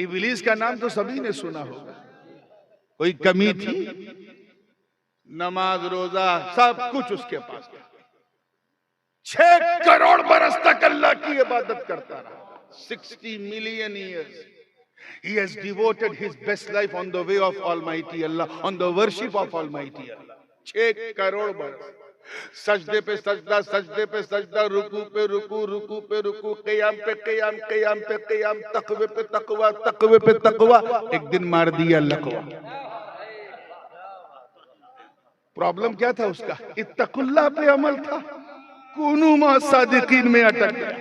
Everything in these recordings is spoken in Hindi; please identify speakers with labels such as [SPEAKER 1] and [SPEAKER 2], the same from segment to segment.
[SPEAKER 1] इब्लीस का नाम तो सभी ने सुना होगा। कोई कमी थी? नमाज रोजा सब कुछ उसके पास था। 6 करोड़ बरस तक अल्लाह की इबादत करता रहा। 60 million years he has devoted his best life on the way of Almighty Allah, on the worship of Almighty Allah। 6 crore बरस सजदे पे सजदा, सजदे पे सजदा, रुकू पे रुकू, रुकू पे रुकू, क़याम पे क़याम, क़याम पे क़याम, तक़वे पे तक़वा, तक़वे पे तक़वा। एक दिन मार दिया लकवा। प्रॉब्लम क्या था उसका? इत्तक़ुल्लाह पे अमल था, कूनू मा सादिकीन में अटक गया।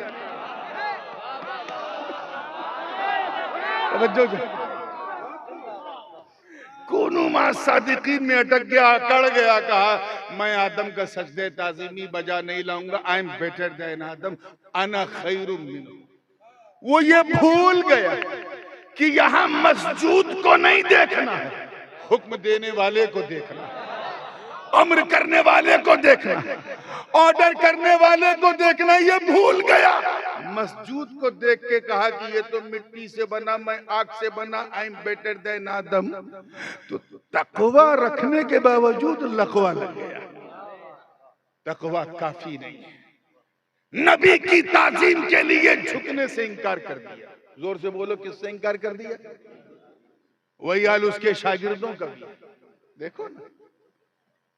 [SPEAKER 1] कूनू मा सादिकीन में अटक गया, अकड़ गया, कहा मैं आदम का सजदे ताज़ीमी बजा नहीं लाऊंगा। आई एम बेटर देन आदम, अना खैरुम मिन्हु। वो ये भूल गया कि यहां मस्जूद को नहीं देखना है, हुक्म देने वाले को देखना है, अम्र करने वाले को देखना, ऑर्डर करने वाले को देखना। ये भूल गया। मस्जूद को देख के कहा कि ये तो मिट्टी से बना, मैं आग से बना, आई एम बेटर देन आदम। तो तकवा रखने के बावजूद लकवा लग गया। तकवा काफी नहीं है। नबी की ताजीम के लिए झुकने से इंकार कर दिया। जोर से बोलो, किससे इंकार कर दिया? वही हाल उसके शागिर्दों का भी। देखो ना,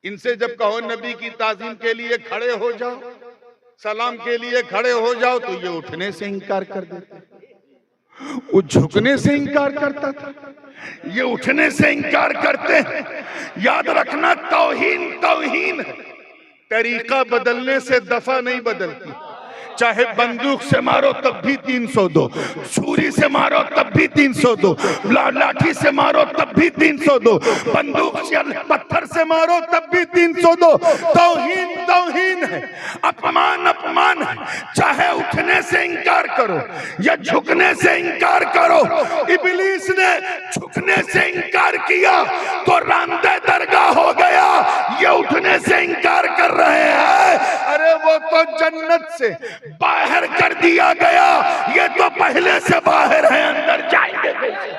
[SPEAKER 1] इनसे जब कहो नबी की ताजीम के लिए खड़े हो जाओ, सलाम के लिए खड़े हो जाओ, तो ये उठने से इंकार कर देते। वो झुकने से इंकार करता था, ये उठने से इंकार करते हैं। याद रखना, तौहीन तौहीन है। तरीका बदलने से दफा नहीं बदलती। चाहे बंदूक से मारो तब भी 302, छुरी से मारो तब भी 302, लाठी से मारो तब भी 302, बंदूक से पत्थर से मारो तब भी 302। तौहीन तौहीन है, अपमान अपमान है। चाहे उठने से इंकार करो या झुकने से इंकार करो। इब्लीस ने झुकने से इंकार किया तो रामदे दरगाह हो गया। ये उठने से इंकार कर रहे हैं, अरे वो तो जन्नत से बाहर कर दिया गया, ये तो पहले से बाहर है, अंदर जाएंगे कैसे?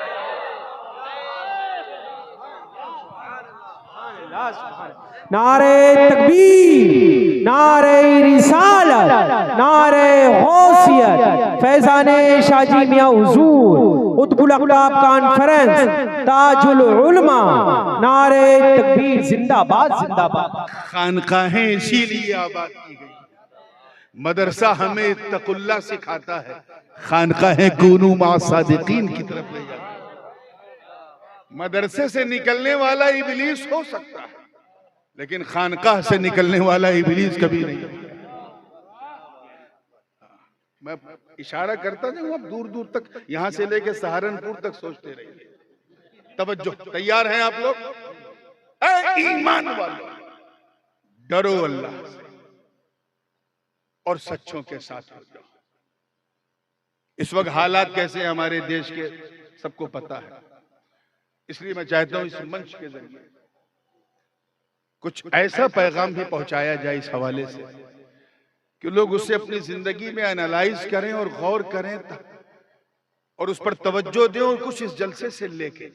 [SPEAKER 2] नारे तकबीर, नारे रिसालत, नारे गौसियत, फैजाने शाजी मियां हुजूर, कुतुबुल अक़ताब कॉन्फ्रेंस, ताजुल उलमा, नारे तकबीर, जिंदाबाद जिंदाबाद।
[SPEAKER 1] खानकाहें इसीलिए आबाद की गई। मदरसा हमें इत्तक़ुल्लाह सिखाता है, खानकाहें कूनू मा सादिकीन की तरफ ले जाती है। मदरसे से निकलने वाला इब्लीस हो सकता है, लेकिन खानकाह से निकलने वाला इब्लीस कभी नहीं। मैं इशारा करता जाऊं, आप दूर दूर तक, यहां से लेके सहारनपुर तक सोचते रहिए। तवज्जो, तैयार हैं आप लोग? ईमान वालों, डरो अल्लाह से और सच्चों के साथ हो जाओ। इस वक्त हालात कैसे हैं हमारे देश के, सबको पता है। इसलिए मैं चाहता हूं इस मंच के जरिए कुछ ऐसा पैगाम भी पहुंचाया जाए इस हवाले से कि लोग उससे अपनी जिंदगी में एनालाइज करें और गौर करें और उस पर तवज्जो दें और कुछ इस जलसे से लेके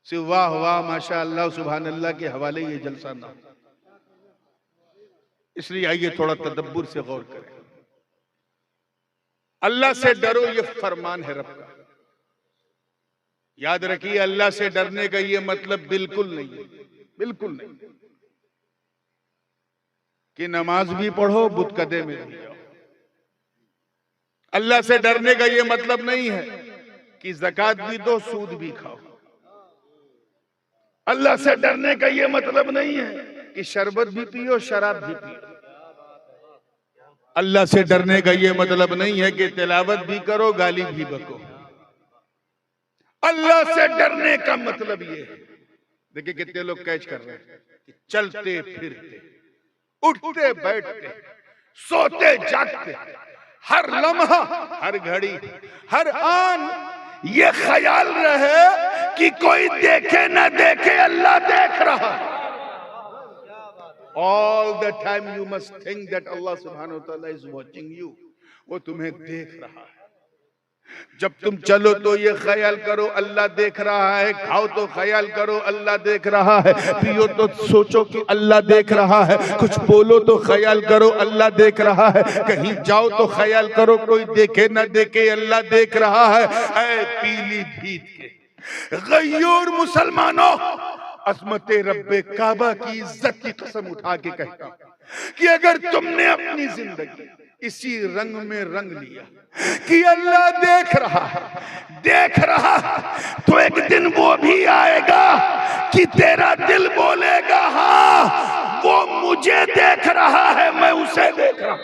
[SPEAKER 1] सिर्फ वाह वाह माशा अल्लाह सुभान अल्लाह के हवाले ये जलसा ना। इसलिए आइए थोड़ा तदब्बुर से गौर करें। अल्लाह से डरो, ये फरमान है रब का। याद रखिए, अल्लाह से डरने का ये मतलब बिल्कुल नहीं है, बिल्कुल नहीं कि नमाज भी पढ़ो बुतकदे में भी जाओ। अल्लाह से डरने का ये मतलब नहीं है कि ज़कात भी दो सूद भी खाओ। अल्लाह से डरने का ये मतलब नहीं है कि शरबत भी पियो शराब भी पियो। अल्लाह से डरने का ये मतलब नहीं है कि तिलावत भी करो गाली भी बको। अल्लाह से डरने का मतलब ये है, देखिए कितने लोग कैच कर रहे हैं कि चलते फिरते, उठते बैठते, सोते जागते, हर लम्हा, हर घड़ी, हर आन ये ख्याल रहे कि कोई देखे न देखे, अल्लाह देख रहा है। All the time you must think that Allah subhanahu wa ta'ala is watching you. वो तुम्हें देख रहा है। जब तुम चलो तो ये ख्याल करो अल्लाह देख रहा है, खाओ तो ख्याल करो अल्लाह देख रहा है, पियो तो सोचो कि अल्लाह देख रहा है, कुछ बोलो तो ख्याल करो अल्लाह देख रहा है, कहीं जाओ तो ख्याल करो कोई देखे न देखे अल्लाह देख रहा है। ऐ पीलीभीत के गयूर मुसलमानों, अज़मत रब्बे काबा की इज्जत की कसम उठा के कहता हूं कि अगर तुमने अपनी जिंदगी इसी रंग में रंग लिया कि अल्लाह देख रहा है, तो एक दिन वो भी आएगा कि तेरा दिल बोलेगा हाँ वो मुझे देख रहा है, मैं उसे देख रहा हूं,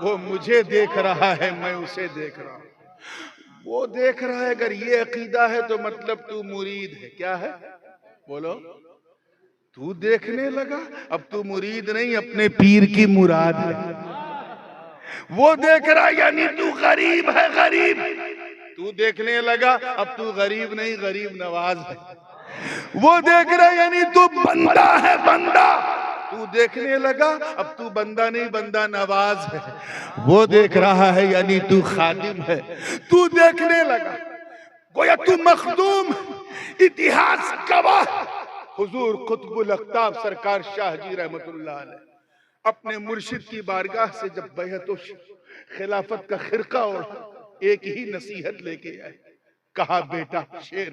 [SPEAKER 1] वो मुझे देख रहा है, मैं उसे देख रहा हूं। वो देख रहा है, अगर ये अकीदा है तो मतलब तू मुरीद है। क्या है बोलो? तू देखने लगा, अब तू मुरीद नहीं अपने पीर की मुराद है। वो देख रहा यानी तू गरीब है, गरीब। तू देखने लगा, अब तू गरीब नहीं गरीब नवाज है। वो देख रहा यानी तू बंदा है, बंदा। तू देखने लगा, अब तू बंदा नहीं बंदा नवाज है। वो देख रहा है यानी तू खादिम है। तू देखने लगा गोया तू मखदूम। इतिहास गवाह हुजूर कुतुबुल अख्ताब सरकार शाह जी रहमतुल्लाह अलैह अपने मुर्शिद की बारगाह से जब बैअत खिलाफत का खिरका और एक ही नसीहत लेके आए, कहा बेटा शेर,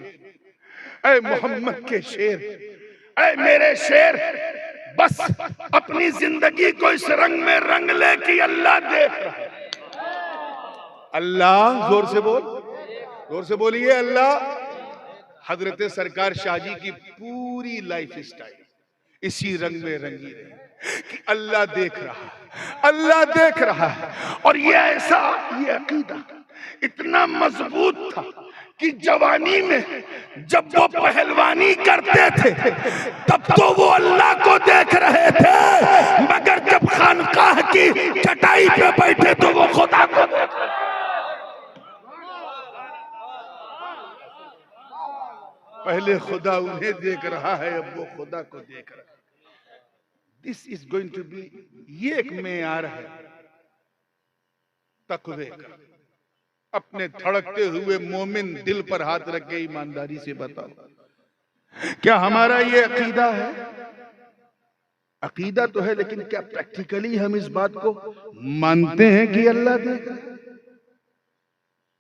[SPEAKER 1] ऐ मोहम्मद के शेर, ऐ मेरे शेर, बस अपनी जिंदगी को इस रंग में रंग ले कि अल्लाह देख रहा है। अल्लाह, जोर से बोल, जोर से बोलिए अल्लाह। हजरत सरकार शाहजी की पूरी लाइफ स्टाइल इसी रंग में रंगी रही कि अल्लाह देख रहा है, अल्लाह देख रहा है। और ये ऐसा, ये अकीदा इतना मजबूत था कि जवानी में जब वो पहलवानी करते थे तब तो वो अल्लाह को देख रहे थे, मगर जब खानकाह की चटाई पे बैठे तो वो खुदा को देख रहे थे। पहले खुदा उन्हें देख रहा है, अब वो खुदा को देख रहा है। This is going to be, ये एक मेयार है तकवे का। अपने धड़कते हुए मोमिन दिल पर हाथ रख के ईमानदारी से बताओ, क्या हमारा ये अकीदा है? अकीदा तो है, लेकिन क्या प्रैक्टिकली हम इस बात को मानते हैं कि अल्लाह देख रहा है?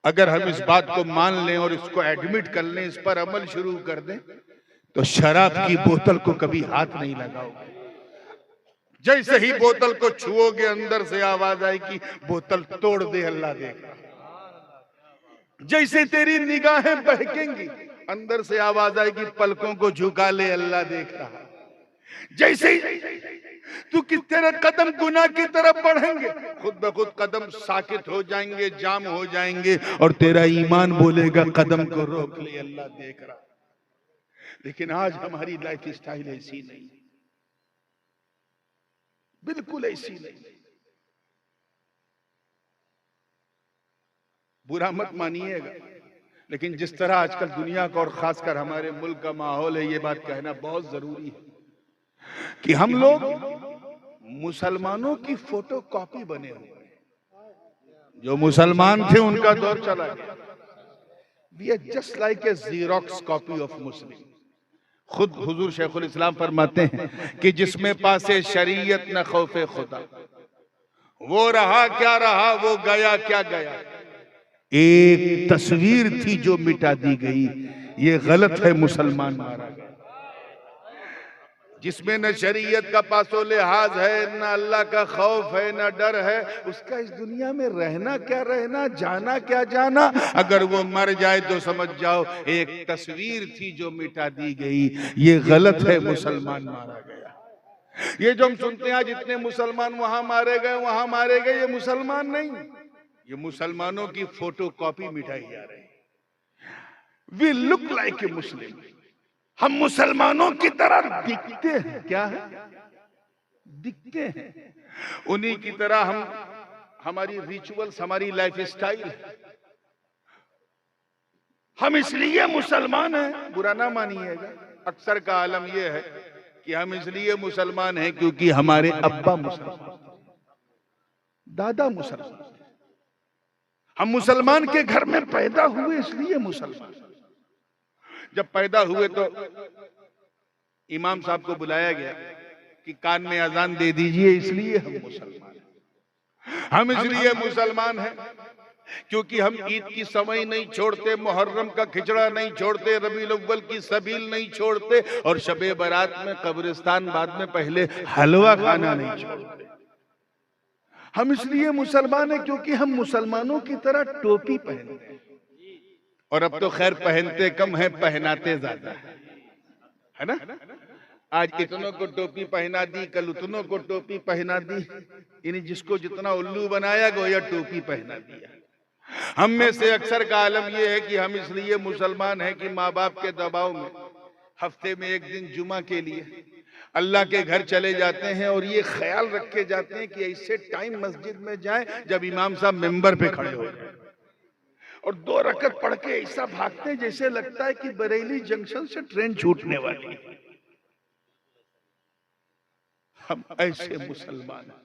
[SPEAKER 1] अगर हम इस बात को मान लें और इसको एडमिट कर लें, इस पर अमल शुरू कर दें, तो शराब की बोतल को कभी हाथ नहीं लगाओगे। जैसे ही बोतल को छुओगे अंदर से आवाज आएगी बोतल तोड़ दे, अल्लाह देख रहा है। जैसे तेरी निगाहें बहकेंगी अंदर से आवाज आएगी पलकों को झुका ले, अल्लाह देख रहा है। जैसे तू कि तेरे कदम गुनाह की तरफ बढ़ेंगे, खुद ब खुद कदम साकित हो जाएंगे, जाम हो जाएंगे, और तेरा ईमान बोलेगा कदम को रोक ले, अल्लाह देख रहा। लेकिन आज हमारी लाइफ स्टाइल ऐसी नहीं, बिल्कुल ऐसी नहीं। बुरा मत मानिएगा, लेकिन जिस तरह आजकल दुनिया का और खासकर हमारे मुल्क का माहौल है, ये बात कहना बहुत जरूरी है कि हम लोग मुसलमानों की फोटो कॉपी बने हुए हैं। जो मुसलमान थे उनका दौर चला गया। We are just like a xerox copy of Muslim. खुद हुजूर शेखुल इस्लाम फरमाते हैं कि जिसमें पासे शरीयत न खौफे खुदा, वो रहा क्या रहा, वो गया क्या गया। एक तस्वीर थी जो मिटा दी गई, ये गलत है, मुसलमान मारा गया। जिसमें न शरीयत का पासो लिहाज है, न अल्लाह का खौफ है, न डर है, उसका इस दुनिया में रहना क्या रहना, जाना क्या जाना। अगर वो मर जाए तो समझ जाओ एक तस्वीर थी जो मिटा दी गई, ये गलत है, मुसलमान मारा गया। ये जो हम सुनते हैं आज इतने मुसलमान वहां मारे गए वहां मारे गए, ये मुसलमान नहीं, ये मुसलमानों की फोटो कॉपी मिटाई जा रही है। वी लुक लाइक ए मुस्लिम, हम मुसलमानों की तरह दिखते हैं। क्या है? दिखते हैं उन्हीं की तरह। हम, हमारी रिचुअल्स, हमारी लाइफ स्टाइल, हम इसलिए मुसलमान हैं, बुरा ना मानिएगा। अक्सर का आलम यह है कि हम इसलिए मुसलमान हैं क्योंकि हमारे अब्बा मुसलमान। दादा मुसलमान। हम मुसलमान के घर में पैदा हुए इसलिए मुसलमान। जब पैदा हुए तो इमाम साहब को बुलाया गया कि कान में अजान दे दीजिए, इसलिए हम मुसलमान हैं। हम इसलिए मुसलमान हैं क्योंकि हम ईद की समय नहीं छोड़ते, मुहर्रम का खिचड़ा नहीं छोड़ते, रबीउल अव्वल की सबील नहीं छोड़ते और शबे बारात में कब्रिस्तान बाद में पहले हलवा खाना नहीं छोड़ते। हम इसलिए मुसलमान हैं क्योंकि हम मुसलमानों की तरह टोपी पहनते हैं। और अब तो खैर पहनते कम है, पहनाते ज्यादा है ना। आज इतनों को टोपी पहना दी, कल उतनों को टोपी पहना दी, यानी जिसको जितना उल्लू बनाया गोया टोपी पहना दिया। हम में से अक्सर का आलम यह है कि हम इसलिए मुसलमान हैं कि माँ बाप के दबाव में हफ्ते में एक दिन जुमा के लिए अल्लाह के घर चले जाते हैं और ये ख्याल रखे जाते हैं कि ऐसे टाइम मस्जिद में जाएं जब इमाम साहब मिंबर पे खड़े हो जाए और 2 रकत पढ़ के ऐसा भागते हैं जैसे लगता है कि बरेली जंक्शन से ट्रेन छूटने वाली है। हम ऐसे मुसलमान हैं।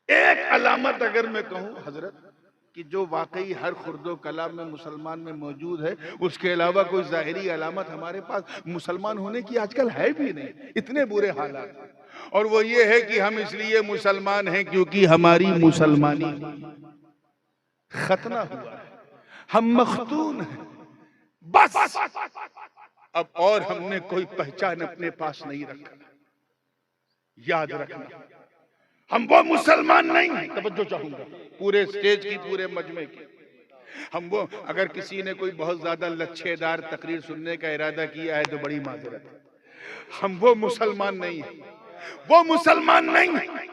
[SPEAKER 1] एक अलामत अगर मैं कहूं हजरत कि जो वाकई हर खुर्दो कलाम में मुसलमान में मौजूद है, उसके अलावा कोई जाहिरी अलामत हमारे पास मुसलमान होने की आजकल है भी नहीं, इतने बुरे हालात। और वो ये है कि हम इसलिए मुसलमान हैं क्योंकि हमारी मुसलमानी खतना हुआ है, हम मखतून हैं बस। अब और हमने कोई पहचान अपने पास नहीं रखा। याद रखना, हम वो मुसलमान नहीं हैं। तवज्जो चाहूंगा पूरे स्टेज की, पूरे मजमे की। हम वो, अगर किसी ने कोई बहुत ज्यादा लच्छेदार तकरीर सुनने का इरादा किया है तो बड़ी माजरत है। हम वो मुसलमान नहीं हैं, वो मुसलमान नहीं हैं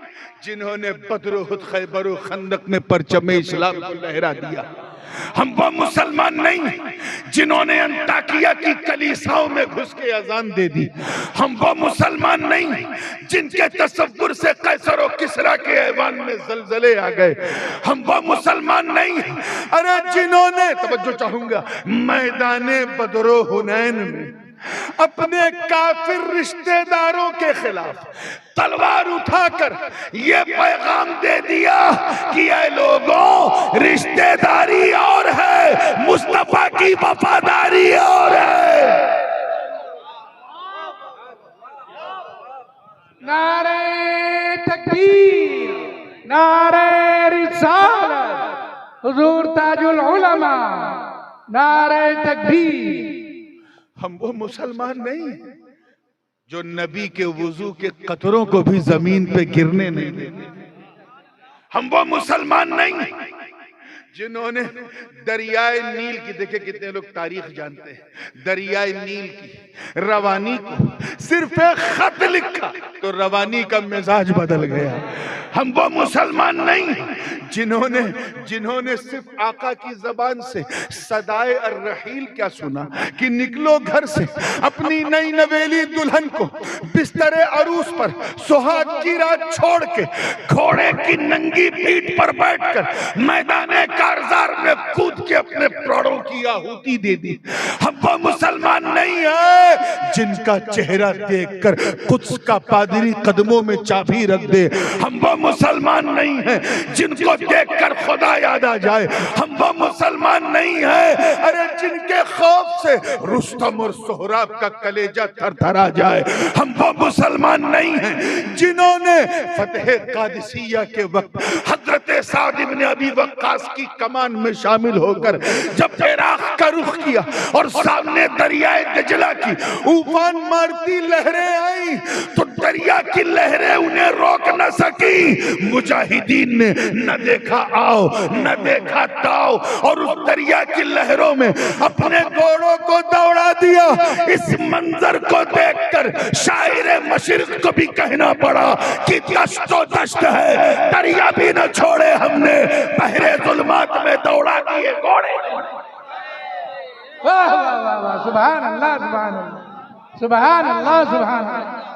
[SPEAKER 1] जिन्होंने बद्र, उहद, खैबर और खंदक में परचम इस्लाम को लहरा दिया। हम वो मुसलमान नहीं जिन्होंने अंताकिया की कलीसाओं में घुस के अजान दे दी। हम वो मुसलमान नहीं जिनके तसव्वुर से कैसर और किसरा के ऐवान में जलजले आ गए। हम वो मुसलमान नहीं, अरे जिन्होंने, तवज्जो चाहूंगा, मैदाने बदरो हुनैन में अपने काफिर रिश्तेदारों के खिलाफ तलवार उठाकर ये पैगाम दे दिया कि ये लोगों, रिश्तेदारी और है, मुस्तफा की वफादारी और है।
[SPEAKER 3] नारे तकबीर, नारे रिसालत, हुजूर ताजुल उलमा, नारे तकबीर।
[SPEAKER 1] हम वो मुसलमान नहीं जो नबी के वुजू के कतरों को भी जमीन पे गिरने नहीं देते। हम वो मुसलमान नहीं जिन्होंने दरियाए नील की, देखे कितने लोग तारीख जानते हैं, दरियाए नील की रवानी को सिर्फ एक खत लिखा तो रवानी का मिजाज बदल गया। हम वो मुसलमान नहीं जिन्होंने सिर्फ आका की जबान से सदाए अर्रहील क्या सुना कि निकलो घर से अपनी नई नवेली दुल्हन को बिस्तरे अरूस पर सुहाग की रात छोड़ के घोड़े की नंगी पीठ पर बैठकर मैदाने कारजार में कूद के अपने प्राणों की आहुति दे दी। हम वो मुसलमान नहीं है जिनका चेहरा देखकर कुछ का पादरी कदमों में चाबी रख दे। हम वो मुसलमान नहीं है जिनको देखकर खुदा याद आ जाए। हम वो मुसलमान नहीं है, अरे जिनके खौफ से रुस्तम और सोहराब का कलेजा थरथरा जाए। हम वो मुसलमान नहीं है जिन्होंने फतेह कादिसिया के वक्त हजरत साद इब्न अबी वक्कास की कमान में शामिल होकर जब इराक का रुख किया और सामने दरियाए दजला की उफान मारती लहरें आई तो दरिया की लहरें उन्हें रोक न सकी। मुजाहिदीन ने न देखा आओ न देखा ताओ और उस दरिया की लहरों में अपने घोड़ों को दौड़ा दिया। इस मंजर को देखकर शायर मशरिक को भी कहना पड़ा कि दश्तो दश्त है, दरिया भी न छोड़े हमने, बहरे जुल्मात में दौड़ा दिए घोड़े।
[SPEAKER 3] वाह वाह वाह वाह, सुभान अल्लाह, सुभान अल्लाह, सुभान अल्लाह, सुभान अल्लाह।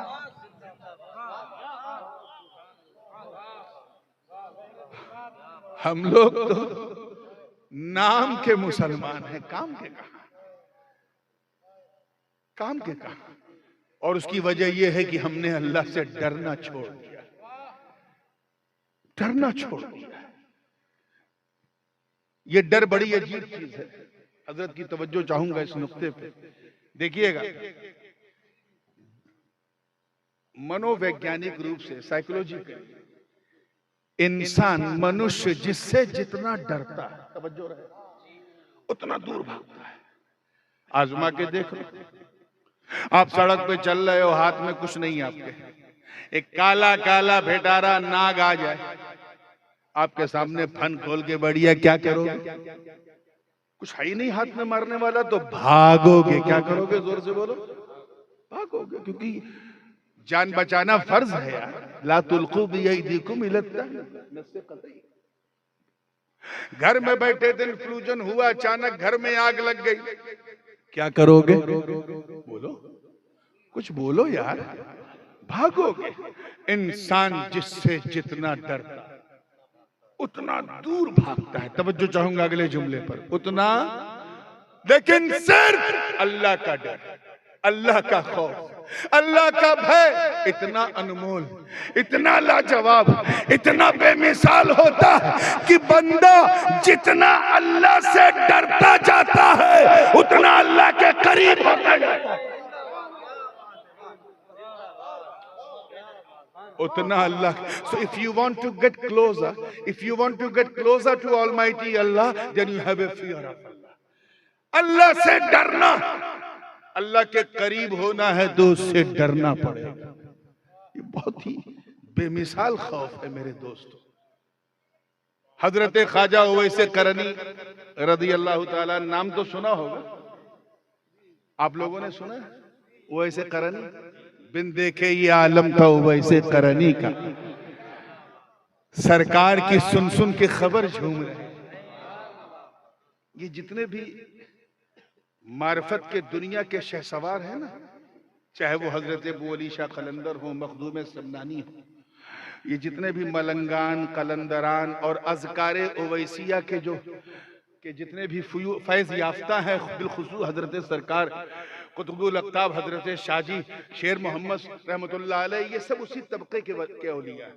[SPEAKER 1] हम लोग तो नाम के मुसलमान हैं, काम के कहां, काम के कहां। और उसकी वजह यह है कि हमने अल्लाह से डरना छोड़ दिया। डरना छोड़ दिया। ये डर बड़ी अजीब चीज है। हजरत की तवज्जो चाहूंगा इस नुक्ते पे। देखिएगा, मनोवैज्ञानिक रूप से, साइकोलॉजिकली, इंसान, मनुष्य जिससे जितना डरता है, तवज्जो रहे, उतना दूर भागता है। आजमा के देख लो, आप सड़क पे चल रहे हो, हाथ में कुछ नहीं आपके, एक काला काला भेटारा नाग आ जाए आपके सामने, फन खोल के बढ़िया, क्या करोगे? कुछ है ही नहीं हाथ में मारने वाला, तो भागोगे। क्या करोगे? जोर से बोलो, भागोगे, क्योंकि जान बचाना फर्ज है यार। ला तुल्कू बियदीकुम इला तहलुका। घर में बैठे थे, इन्फ्लूजन हुआ, अचानक घर में आग लग गई, क्या करोगे? बोलो, कुछ बोलो यार, भागोगे। इंसान जिससे जितना डरता उतना दूर भागता है। तवज्जो चाहूंगा अगले जुमले पर, उतना, लेकिन सिर्फ अल्लाह का डर, अल्लाह का खौफ, अल्लाह का भय इतना अनमोल, इतना लाजवाब, इतना बेमिसाल होता है कि बंदा जितना अल्लाह से डरता जाता है उतना अल्लाह के करीब होता जाता है, उतना अल्लाह। So if you want to get closer, if you want to get closer to Almighty Allah, then you have a fear of Allah. अल्लाह से डरना, अल्लाह के करीब होना है तो उससे डरना पड़ेगा। ये बहुत ही बेमिसाल खौफ है मेरे दोस्तों। हजरत ख्वाजा उवैस करनी रदी अल्लाह ताला, नाम तो सुना होगा आप लोगों ने, सुना उवैस करनी? बिन देखे ये आलम था उवैस करनी का, सरकार की सुन सुन के खबर झूम रहे। ये जितने भी मार्फत के दुनिया के शहसवार हैं ना, चाहे वो हजरत अबू अली शाह कलंदर हो, मखदूम समनानी हो, ये जितने भी मलंगान, कलंदरान और अज़कारे उवैसिया के जितने भी फैज याफ्ता हैं, बिलखुसूस हजरत सरकार कुतुबुल अक्ताब हजरत शाजी शेर मोहम्मद रहमतुल्लाह अलैह, ये सब उसी तबके के औलिया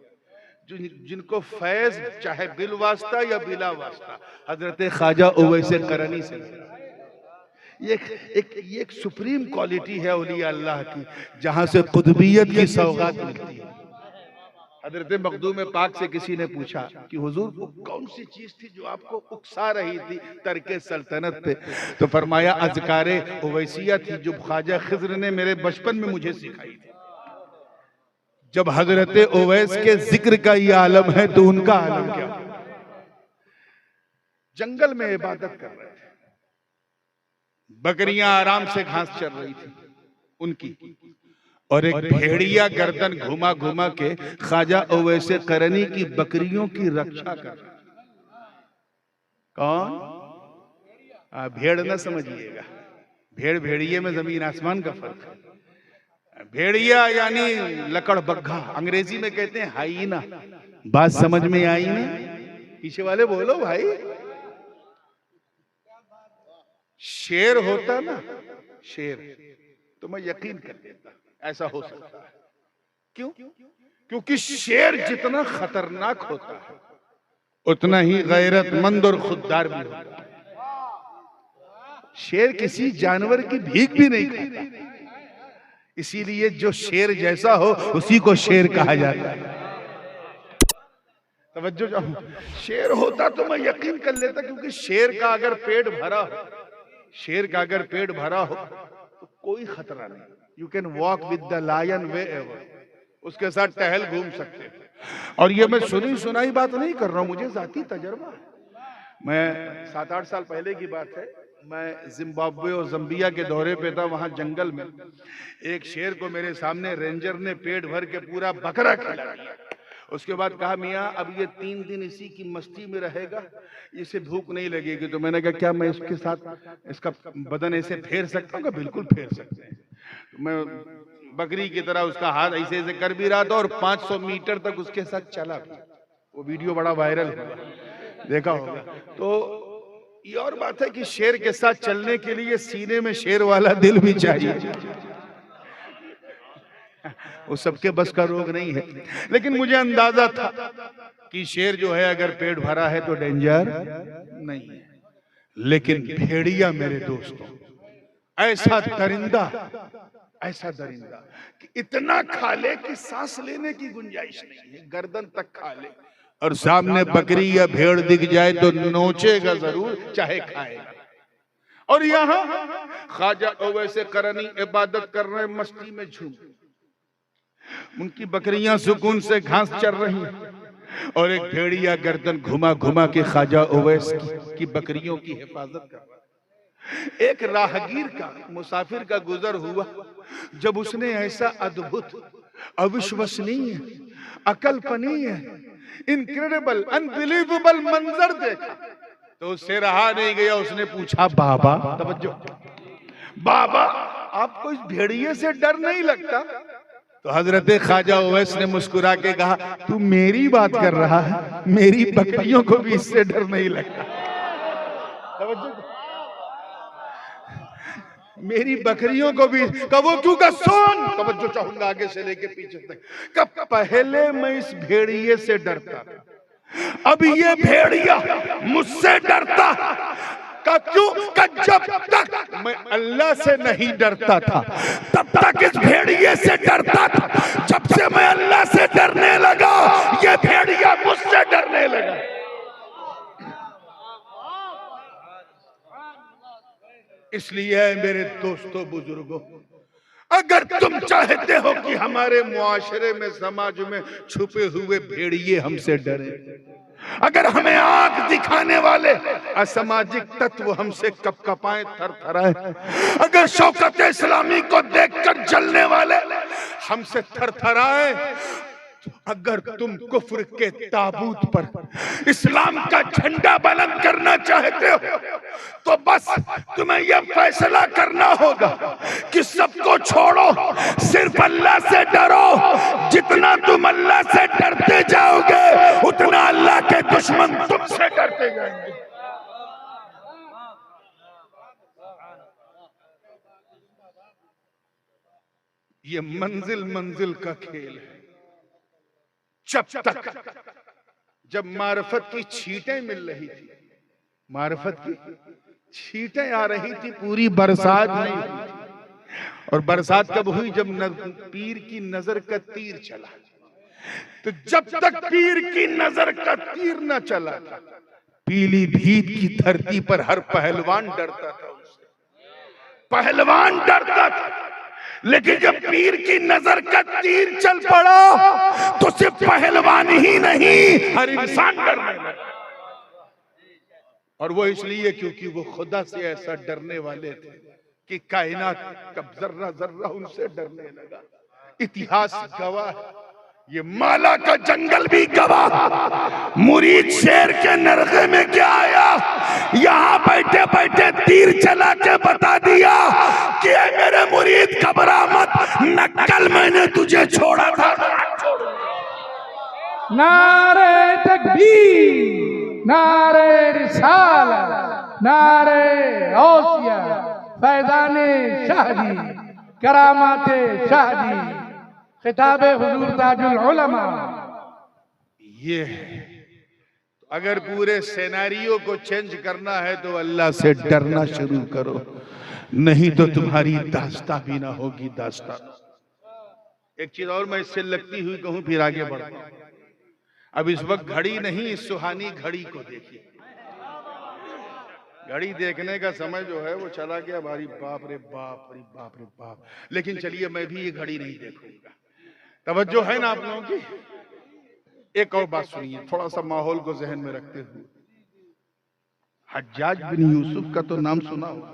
[SPEAKER 1] जिनको फैज चाहे बिल वास्ता या बिला वास्ता हजरत ख्वाजा उवैस करनी से। ये एक सुप्रीम क्वालिटी है औलिया अल्लाह की, जहां से कुतुबियत की सौगात मिलती है। हजरत मखदूम पाक से किसी ने पूछा कि हुजूर वो कौन सी चीज थी जो आपको उकसा रही थी तरके सल्तनत पे? तो फरमाया अज़कारे उवैसिया थी जो ख्वाजा खिज़्र ने मेरे बचपन में मुझे सिखाई थी। जब हजरत उवैस के जिक्र का ये आलम है तो उनका आलम क्या? जंगल में इबादत कर रहे थे, बकरियां आराम से घास चर रही थी उनकी, और एक भेड़िया गर्दन घुमा घुमा के ख्वाजा उवैस करनी की बकरियों की रक्षा कर रहा। कौन? भेड़ न समझिएगा, भेड़ भेड़िए में जमीन आसमान का फर्क है। भेड़िया यानी लकड़ बग्घा, अंग्रेजी में कहते हैं हाइना। बात समझ में आई ना? पीछे वाले बोलो भाई। शेर होता ना, शेर, तो मैं यकीन कर लेता ऐसा हो सकता है। क्यों? क्योंकि शेर जितना खतरनाक होता है उतना ही गैरतमंद और खुददार भी होता है। शेर किसी जानवर की भीख भी नहीं खाता, इसीलिए जो शेर जैसा हो उसी को शेर कहा जाता है। तवज्जो, शेर होता तो मैं यकीन कर लेता, क्योंकि शेर का अगर पेट भरा हो, शेर का अगर पेट भरा हो तो कोई खतरा नहीं। You can walk with the lion wherever, उसके साथ टहल घूम सकते हैं। और ये मैं सुनी सुनाई बात नहीं कर रहा हूं, मुझे जाती तजर्बा है। मैं 7-8 साल पहले की बात है, मैं जिम्बाब्वे और जम्बिया के दौरे पे था। वहां जंगल में एक शेर को मेरे सामने रेंजर ने पेट भर के पूरा बकरा खिला दिया। उसके बाद कहा, मियाँ अब ये 3 दिन इसी की मस्ती में रहेगा, इसे भूख नहीं लगेगी। तो मैंने कहा, क्या मैं इसके साथ इसका बदन ऐसे फेर सकता हूँ? बिल्कुल फेर सकते हैं। तो मैं बकरी की तरह उसका हाथ ऐसे ऐसे कर भी रहा था और 500 मीटर तक उसके साथ चला। वो वीडियो बड़ा वायरल हुआ, देखा होगा। तो ये और बात है कि शेर के साथ चलने के लिए सीने में शेर वाला दिल भी चाहिए। वो सबके बस का रोग नहीं है, लेकिन मुझे अंदाजा था कि शेर जो है अगर पेट भरा है तो डेंजर नहीं है, लेकिन भेड़िया मेरे दोस्तों ऐसा दरिंदा कि इतना खा ले कि सांस लेने की गुंजाइश नहीं है, गर्दन तक खा ले, और सामने बकरी या भेड़ दिख जाए तो नोचेगा जरूर, चाहे खाएगा। और यहाँ ख्वाजा ओवैसे करनी इबादत कर रहे, मस्ती में झूम, उनकी बकरियां सुकून से घास चर रही हैं, और एक भेड़िया गर्दन घुमा घुमा के ख्वाजा ओवैस की बकरियों की हिफाजत कर रहा है। एक राहगीर का, मुसाफिर का गुजर हुआ, जब उसने ऐसा अद्भुत, अविश्वसनीय, अकल्पनीय, इनक्रेडिबल, अनबिलीवेबल मंजर देखा तो उससे रहा नहीं गया। उसने पूछा, बाबा, तवज्जो, बाबा आपको इस भेड़िए से डर नहीं लगता? तो हजरत ख्वाजा ओवैस ने मुस्कुरा के कहा, तू मेरी बात कर रहा है, मेरी बकरियों को भी इससे डर नहीं लगता। मेरी बकरियों को भी कबो क्यों का सुन, तवज्जो चाहूंगा आगे से लेके पीछे तक। कब पहले मैं इस भेड़िए से डरता था, अब ये भेड़िया मुझसे डरता। क्यों? जब तक मैं अल्लाह से नहीं डरता था तब तक इस भेड़िए से डरता था, जब से मैं अल्लाह से डरने लगा ये भेड़िया मुझसे डरने लगा। इसलिए मेरे दोस्तों बुजुर्गों, अगर तुम चाहते हो कि हमारे मुआशरे में, समाज में छुपे हुए भेड़िए हमसे डरे, अगर हमें आंख दिखाने वाले असामाजिक तत्व हमसे कपकपाएं, थरथराए, अगर शौकत इस्लामी को देखकर जलने वाले हमसे थरथराए, अगर तुम कुफ्र के ताबूत पर इस्लाम का झंडा बुलंद करना चाहते हो तो बस तुम्हें यह फैसला करना होगा कि सबको छोड़ो, सिर्फ अल्लाह से डरो। जितना तुम अल्लाह से डरते जाओगे उतना अल्लाह के दुश्मन तुमसे डरते जाएंगे। ये मंजिल मंजिल का खेल है। जब मार्फत की छींटें मिल रही थी, मार्फत की छींटें आ रही थी, पूरी बरसात नहीं हुई थी। और बरसात कब हुई? जब पीर की नजर का तीर चला। तो जब तक पीर की नजर का तीर न चला था, पीलीभीत की धरती पर हर पहलवान डरता था उससे, पहलवान डरता था। लेकिन जब पीर की नजर का तीर चल पड़ा तो सिर्फ पहलवान ही नहीं, हर इंसान डरने लगा। और वो इसलिए क्योंकि वो खुदा से ऐसा डरने वाले थे कि कायनात का जर्रा जर्रा उनसे डरने लगा। इतिहास गवाह है, ये माला का जंगल भी गवाह। मुरीद शेर के नरगे में क्या आया, यहाँ बैठे बैठे तीर चला के बता दिया कि मेरे मुरीद घबरा मत, न कल मैंने तुझे छोड़ा था।
[SPEAKER 3] नारे तकबीर, नारे रिसालत, नारे गौसियत, फैज़ाने शाहजी, करामाते शाहजी, खिताबे हुजूर ताजुल उलमा।
[SPEAKER 1] ये अगर पूरे सिनेरियो को चेंज करना है तो अल्लाह से डरना शुरू करो, नहीं तो तुम्हारी दास्तां भी ना होगी दास्तां। एक चीज और मैं इससे लगती हुई कहूं, फिर आगे बढ़ता हूं। अब इस वक्त घड़ी नहीं, इस सुहानी घड़ी को देखिए। घड़ी देखने का समय जो है वो चला गया। हमारी बाप रे बाप, अरे बाप रे बाप। लेकिन चलिए मैं भी ये घड़ी नहीं देखूंगा। तवज्जो है ना आप लोगों की? एक और बात सुनिए, थोड़ा सा माहौल को जहन में रखते हुए। हज्जाज बिन यूसुफ का तो नाम सुना होगा।